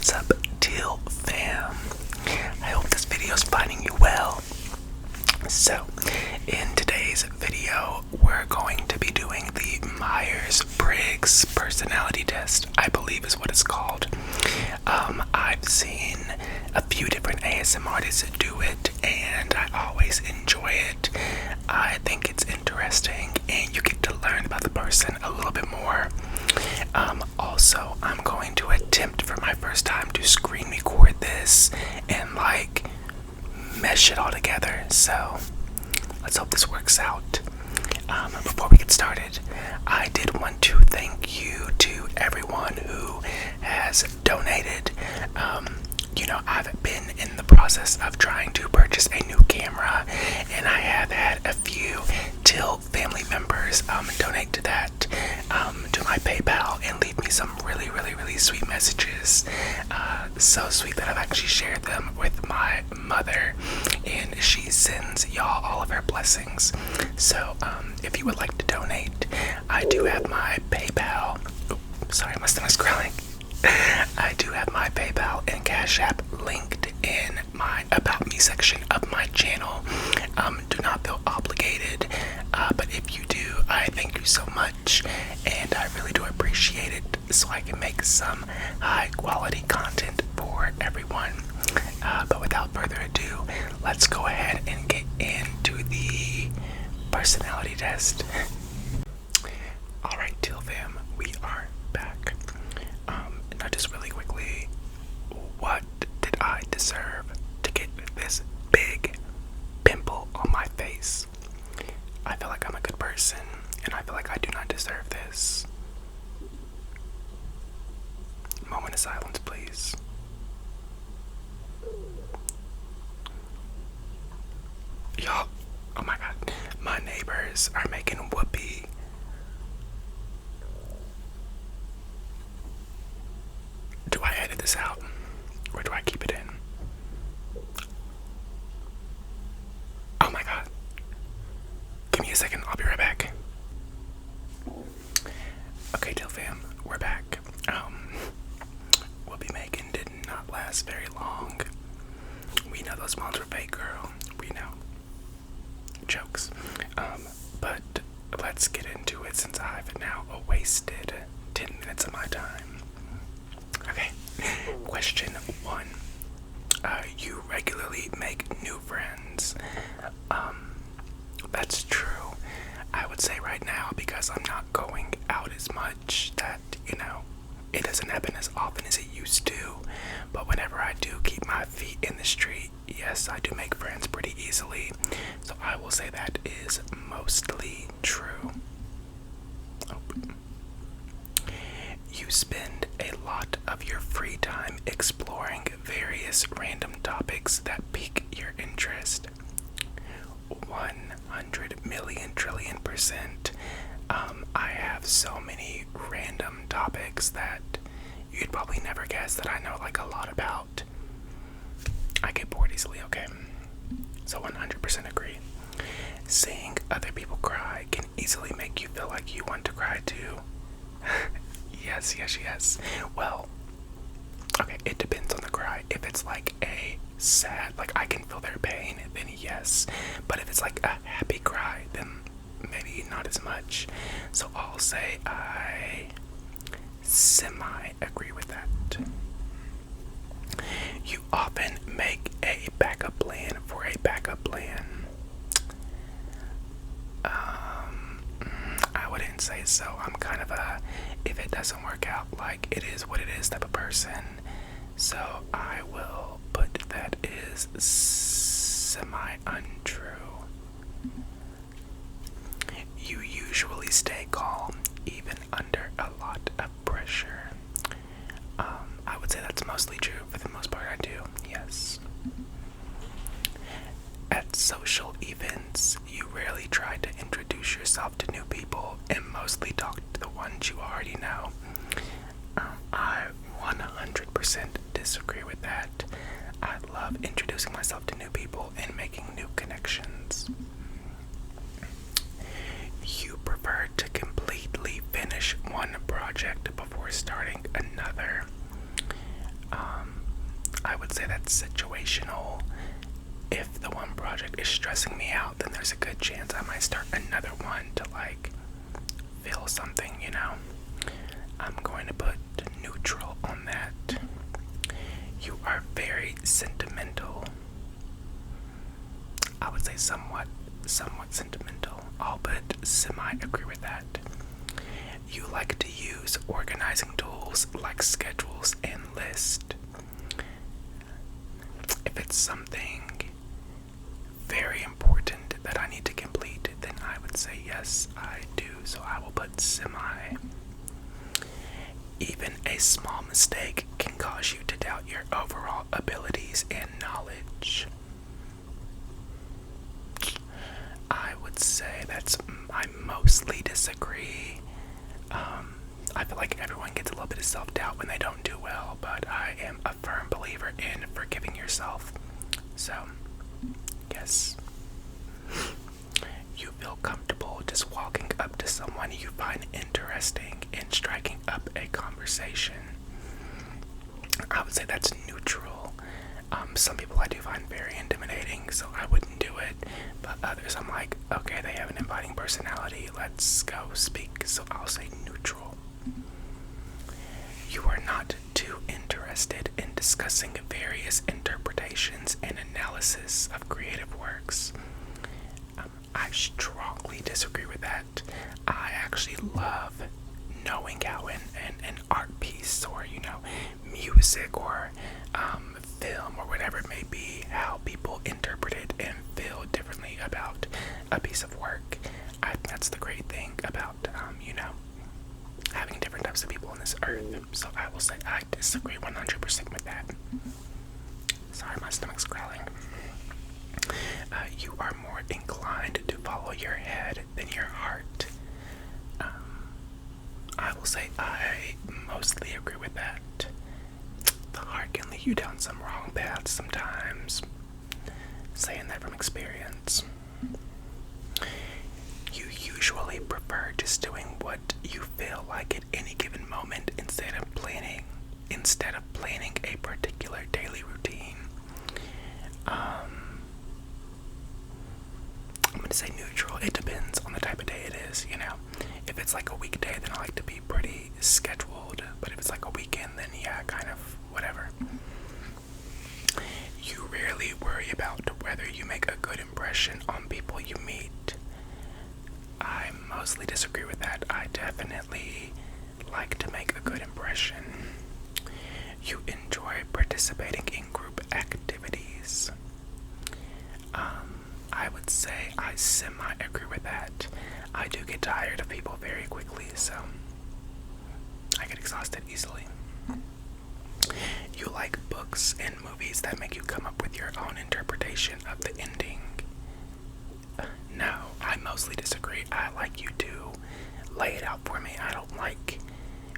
What's up, Teal fam? I hope this video is finding you well. So, in today's video, we're going to be doing the Myers Briggs Personality Test, I believe is what it's called. I've seen a few different ASMR artists do it, and I always enjoy it. I think it's interesting, and you get to learn about the person a little bit more. Also, I'm going to attempt for my first time to screen record this and mesh it all together. So let's hope this works out. Before we get started, I did want to thank you to everyone who has donated. I've been in the process of trying to purchase a new camera, and I have had a few Teal family members donate to that, to my PayPal, and leave me some really, really, really sweet messages. So sweet that I've actually shared them with my mother, and she sends y'all all of her blessings. So if you would like to donate, I do have my PayPal. Sorry, my stomach's growling. I do have my PayPal and Cash App linked in my About Me section of my channel. Do not feel obligated, but if you do, I thank you so much, and I really do appreciate it, so I can make some high quality content for everyone. But without further ado, let's go ahead and get into the personality test. Alright, Teal fam, we are back. Now just really quickly, what did I deserve to get this big pimple on my face? I feel like I'm a good person, and I feel like I do not deserve this. Moment of silence, please. Y'all, oh my god, my neighbors are making whoopee. Do I edit this out, or do I keep it in? Oh my god. Give me a second, I'll be right back. Okay, Teal fam, we're back. Whoopee making did not last very long. We know those moms were fake, girl. We know. Jokes. But let's get into it, since I've now wasted 10 minutes of my time. Okay, question 1. You regularly make new friends. That's true. I would say right now, because I'm not going out as much, that, it doesn't happen as often as it used to. But whenever I do keep my feet in the street, yes, I do make friends pretty easily. So I will say that is mostly true. You spend a lot of your free time exploring various random topics that pique your interest. 100 million trillion %. I have so many random topics that you'd probably never guess that I know a lot about. I get bored easily, okay? So 100% agree. Seeing other people cry can easily make you feel like you want to cry too. Yes. Well, okay, it depends on the cry. If it's a sad, I can feel their pain, then yes. But if it's a happy cry, then maybe not as much. So I'll say I semi-agree with that. You often make a backup plan for a backup plan. I wouldn't say so. I'm kind of a, if it doesn't work out, it is what it is type of person. So I will put that is semi-untrue. You usually stay calm even under a lot of pressure. I would say that's mostly true. For the most part, I do, yes. At social events, you rarely try to introduce yourself to new people and mostly talk to the ones you already know. I 100% disagree with that. I love introducing myself to new people and making new connections. You prefer to completely finish one project before starting another. would say that's situational. If the one project is stressing me out, then there's a good chance I might start another one to like feel something, you know. I'm going to put neutral on that. You are very sentimental. I would say somewhat sentimental. I'll put semi-agree with that. You like to use organizing tools like schedules and lists. If it's something very important that I need to complete, then I would say yes, I do. So I will put semi. Even a small mistake can cause you to doubt your overall abilities and knowledge. I would say I mostly disagree. I feel like everyone gets a little bit of self-doubt when they don't do well, but I am a firm believer in forgiving yourself. So, yes. You feel comfortable just walking up to someone you find interesting and striking up a conversation. I would say that's neutral. Some people I do find very intimidating, so I wouldn't do it. But others, I'm like, okay, they have an inviting personality. Let's go speak. So I'll say neutral. You are not too interested in discussing various interpretations and analysis of creative works. I strongly disagree with that. I actually love knowing how an art piece or, music or film or whatever it may be, how people interpret it and feel differently about a piece of work. I think that's the great thing about, having different types of people on this earth. So I will say I disagree 100% with that. Sorry, my stomach's growling. You are more inclined to follow your head than your heart. I will say I mostly agree with that. The heart can lead you down some wrong paths sometimes. Saying that from experience. You usually prefer just doing what you feel like at any given moment instead of planning a particular daily routine. I'm going to say neutral. It depends on the type of day it is, If it's like a weekday, then I like to be pretty scheduled. But if it's like a weekend, then yeah, kind of whatever. You rarely worry about whether you make a good impression on people you meet. I mostly disagree with that. I definitely like to make a good impression. You enjoy participating in group activities. I would say I semi-agree with that. I do get tired of people very quickly, so I get exhausted easily. You like books and movies that make you come up with your own interpretation of the ending. No, I mostly disagree. I like you to lay it out for me. I don't like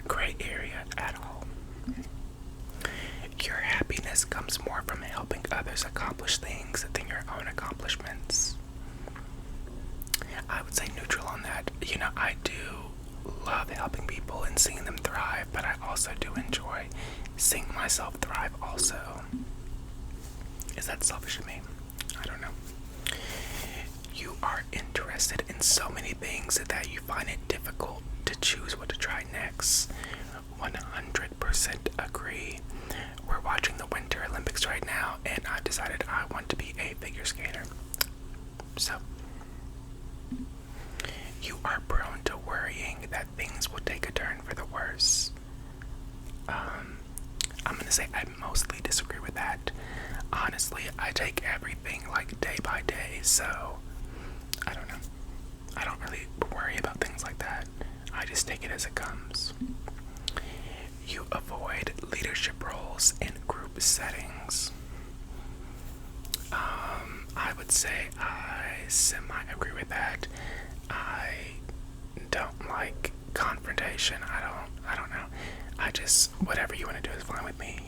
gray area at all. Your happiness comes more from helping others accomplish things than your own accomplishments. I would say neutral on that. I do love helping people and seeing them thrive, but I also do enjoy seeing myself thrive also. Is that selfish of me? I don't know. You are interested in so many things that you find it difficult to choose what to try next. 100% agree. We're watching the Winter Olympics right now, and I've decided I want to be a figure skater. So, you are prone to worrying that things will take a turn for the worse. I'm going to say I mostly disagree with that. Honestly, I take everything like day by day, so I don't know. I don't really worry about things like that. I just take it as it comes. You avoid leadership roles in group settings. I would say I semi-agree with that. I don't like confrontation. I don't know. I just, whatever you want to do is fine with me,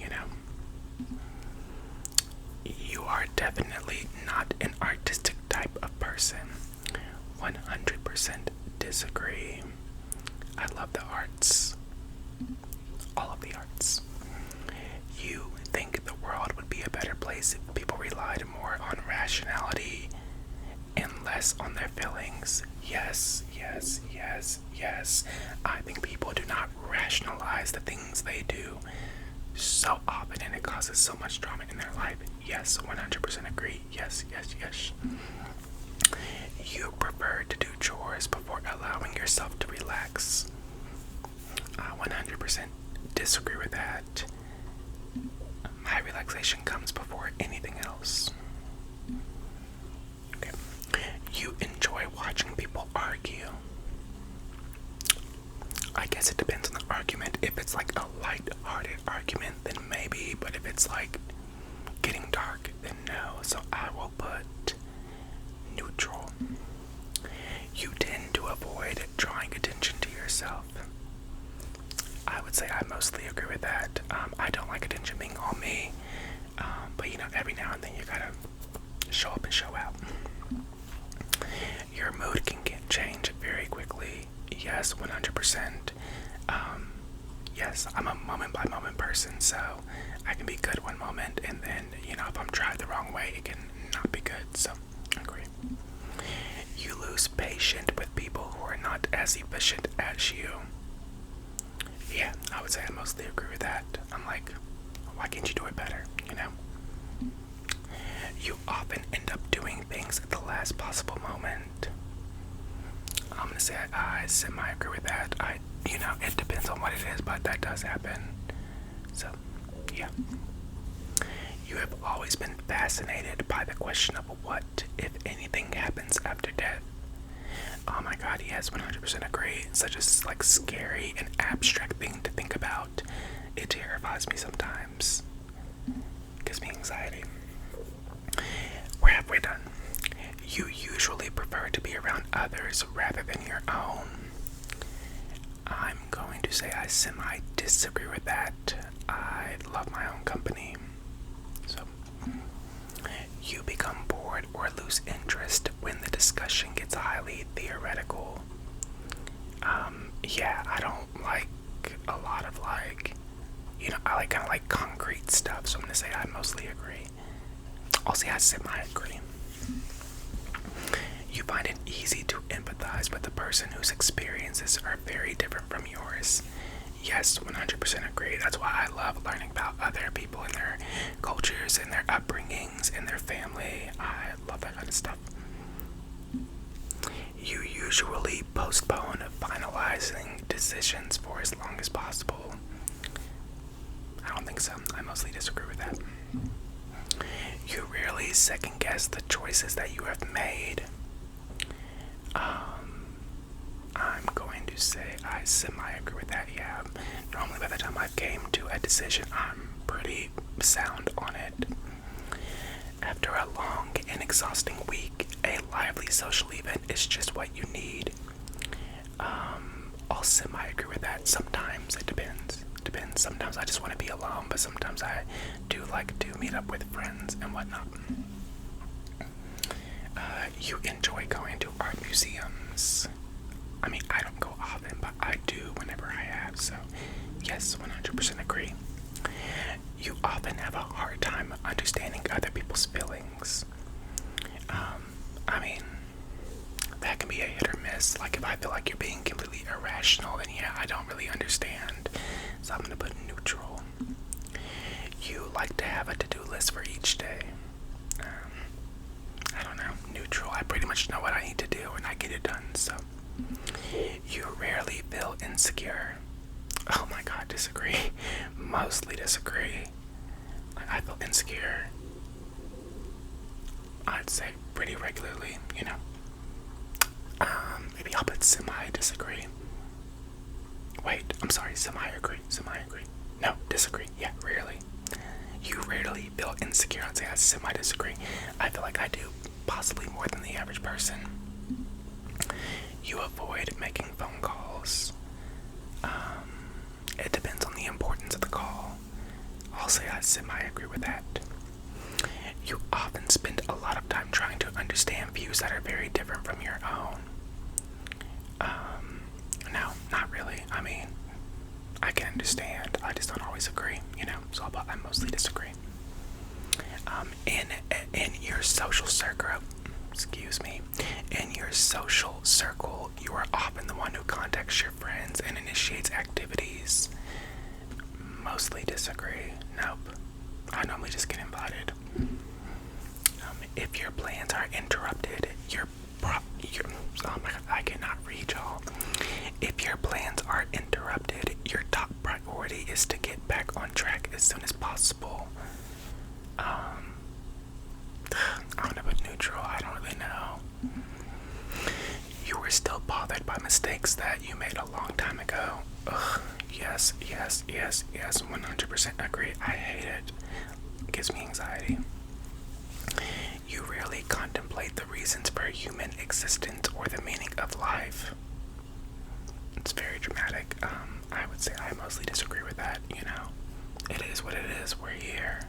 You are definitely not an artistic type of person. 100% disagree. I love the arts. All of the arts. You think the world would be a rationality and less on their feelings. Yes, yes, yes, yes. I think people do not rationalize the things they do so often, and it causes so much drama in their life. Yes, 100% agree. Yes, yes, yes. You prefer to do chores before allowing yourself to relax. 100% disagree with that. My relaxation comes before anything else. Okay. You enjoy watching people argue. I guess it depends on the argument. If it's like a light-hearted argument, then maybe. But if it's like getting dark, then no. So I will put neutral. You tend to avoid drawing attention to yourself. I would say I mostly agree with that. I don't like attention being on me. But you know, every now and then you gotta show up and show out. Your mood can change very quickly. Yes, 100%. Yes, I'm a moment by moment person, so I can be good one moment, and then, you know, if I'm tried the wrong way, it can not be good, so I agree. You lose patience with people who are not as efficient as you. Yeah, I would say I mostly agree with that. I'm like, why can't you do it better, you know? You often end up doing things at the last possible moment. I'm gonna say I semi-agree with that. You know, it depends on what it is, but that does happen. So, yeah. You have always been fascinated by the question of what, if anything, happens after death. Oh my god, yes, 100% agree. It's such a like scary and abstract thing to think about. It terrifies me sometimes. Gives me anxiety. We're halfway done. You usually prefer to be around others rather than your own. I'm going to say I semi-disagree with that. I love my own company. So, you become bored or lose interest when the discussion gets highly theoretical. Yeah, I don't like a lot of like, you know, I like kind of like concrete stuff, so I'm gonna say I mostly agree. I'll say I semi-agree. You find it easy to empathize with the person whose experiences are very different from yours. Yes, 100% agree. That's why I love learning about other people and their cultures and their upbringings and their family. I love that kind of stuff. You usually postpone finalizing decisions for as long as possible. I don't think so. I mostly disagree with that. You rarely second guess the choices that you have made. I'm going to say I semi-agree with that, yeah. Normally by the time I came to a decision, I'm pretty sound on it. After a long and exhausting week, a lively social event is just what you need. I'll semi-agree with that. Sometimes it depends. Sometimes I just want to be alone, but sometimes I do like to meet up with friends and whatnot. You enjoy going to art museums. I mean, I don't go often, but I do whenever I have, so yes, 100% agree. You often have a hard time understanding other people's feelings. I mean, that can be a hit or miss. Like, if I feel like you're being completely irrational, then yeah, I don't really understand. So I'm gonna put neutral. You like to have a to-do list for each day. I don't know, neutral. I pretty much know what I need to do and I get it done, so. You rarely feel insecure. Oh my god, disagree. Mostly disagree. I feel insecure, I'd say, pretty regularly, you know. Maybe I'll put semi-disagree. Wait, I'm sorry, semi-agree. No, disagree. Yeah, rarely. You rarely feel insecure. I'd say I semi-disagree. I feel like I do, possibly more than the average person. You avoid making phone calls. It depends on the importance of the call. I'll say I semi-agree with that. You often spend a lot of time trying to understand views that are very different from your own. No, not really. I mean, I can understand. I just don't always agree, you know, so I mostly disagree. In your social circle, in your social circle, you are often the one who contacts your friends and initiates activities. Mostly disagree. Nope. I normally just get invited. If your plans are interrupted, oh my God, I cannot read, y'all. If your plans are interrupted, your top priority is to get back on track as soon as possible. I'm gonna put neutral. I don't really know. You were still bothered by mistakes that you made a long time ago. Ugh, yes, 100% agree. I hate it. It gives me anxiety. You rarely contemplate the reasons for human existence or the meaning of life. It's very dramatic. I would say I mostly disagree with that, It is what it is. We're here.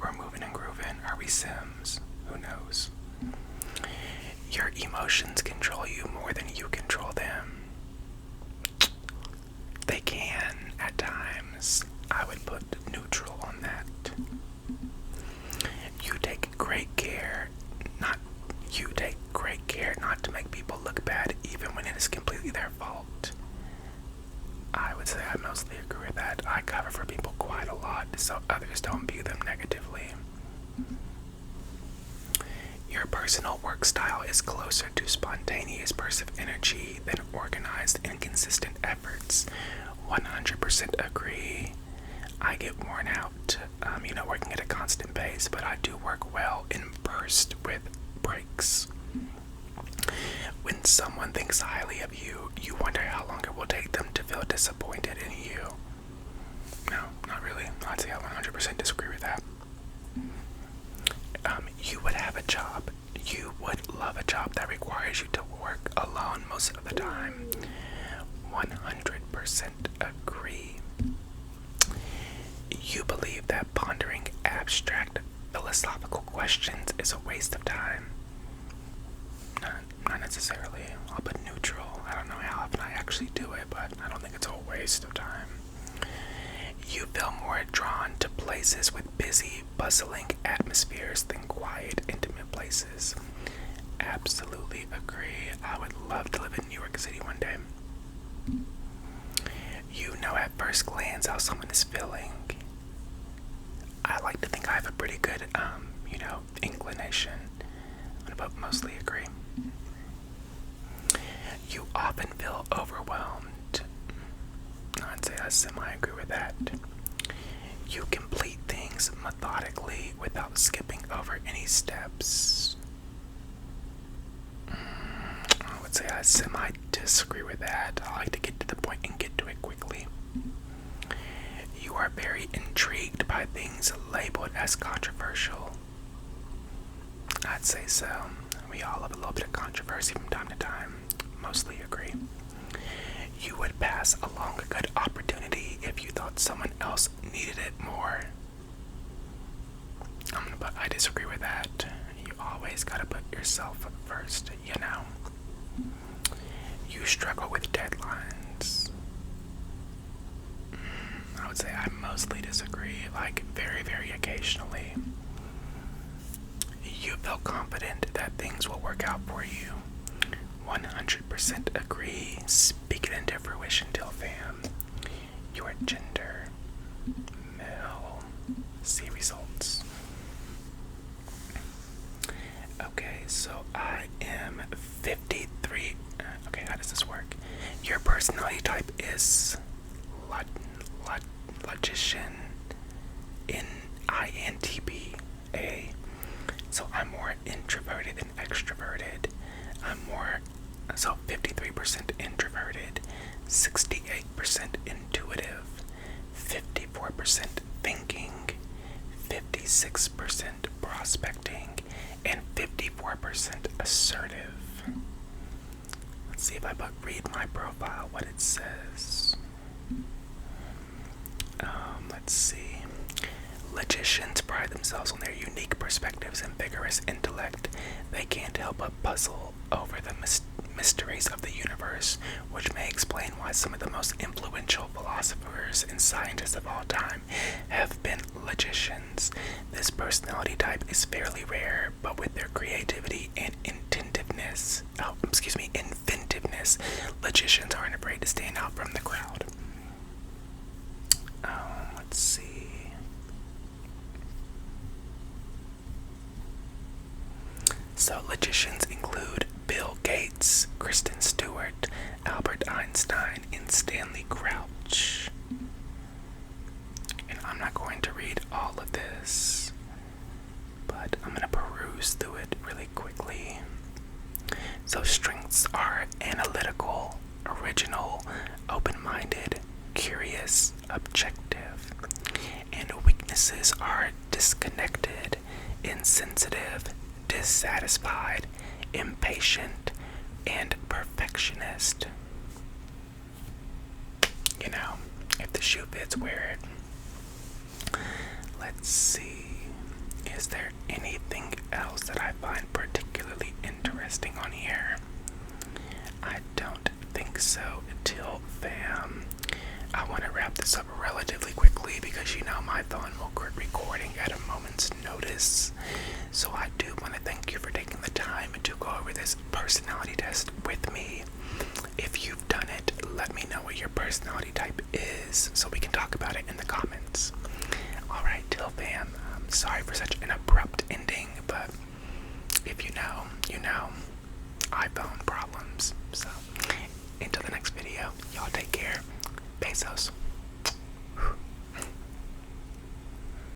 We're moving and grooving. Are we Sims? Who knows? Your emotions control you more than you control them. They can at times. I would put neutral on that. You take great care not to make people look bad even when it is completely their fault. I would say I mostly agree with that. I cover for people quite a lot so others don't view them negatively. Your personal work style is closer to spontaneous bursts of energy than organized and consistent efforts. 100% agree. I get worn out, working at a constant pace, but I do work well in bursts with breaks. When someone thinks highly of you, you wonder how long it will take them to feel disappointed in you. No, not really. I'd say I 100% disagree with that. You would have a job. You would love a job that requires you to work alone most of the time. 100% agree. You believe that pondering abstract philosophical questions is a waste of time. Not necessarily. I'll put neutral. I don't know how often I actually do it, but I don't think it's a waste of time. You feel more drawn to places with busy, bustling atmospheres than quiet, intimate places. Absolutely agree. I would love to live in New York City one day. You know at first glance how someone is feeling. I like to think I have a pretty good, inclination. I'm gonna mostly agree. You often feel overwhelmed. I'd say I semi-agree with that. You complete things methodically without skipping over any steps. I would say I semi-disagree with that. I like to get to the point and get to it quickly. You are very intrigued by things labeled as controversial. I'd say so. We all love a little bit of controversy from time to time. Mostly agree. You would pass along a good opportunity if you thought someone else needed it more. But I disagree with that. You always gotta put yourself first, You struggle with deadlines. I would say I mostly disagree, very, very occasionally. You feel confident that things will work out for you. 100% agree. Speak it into fruition, Teal fam. Your gender, male. See results. Okay, so I am 53. Okay, how does this work? Your personality type is logician in INTP. So I'm more introverted than extroverted. So 53% introverted, 68% intuitive, 54% thinking, 56% prospecting, and 54% assertive. Let's see if I read my profile, what it says. Let's see. Logicians pride themselves on their unique perspectives and vigorous intellect. They can't help but puzzle over the mysteries of the universe, which may explain why some of the most influential philosophers and scientists of all time have been logicians. Myers. This personality type is fairly rare, but with their creativity and inventiveness, logicians aren't afraid to stand out from the crowd. Let's see. So logicians include Bill Gates, Kristen Stewart, Albert Einstein, and Stanley Crouch. And I'm not going to read all of this, but I'm going to peruse through it really quickly. So strengths are analytical, original, open-minded, curious, objective. And weaknesses are disconnected, insensitive, dissatisfied, impatient, and perfectionist. You know, if the shoe fits, wear it. Let's see. Is there anything else that I find particularly interesting on here? I don't think so. Teal fam. I want to wrap this up relatively quickly because you know my phone will quit recording at a moment's notice. So I do want to thank you for taking the time to go over this personality test with me. If you've done it, let me know what your personality type is so we can talk about it in the comments. Alright, Teal fam, I'm sorry for such an abrupt ending, but if you know, you know. iPhone problems. So, until the next video, y'all take care. Besos.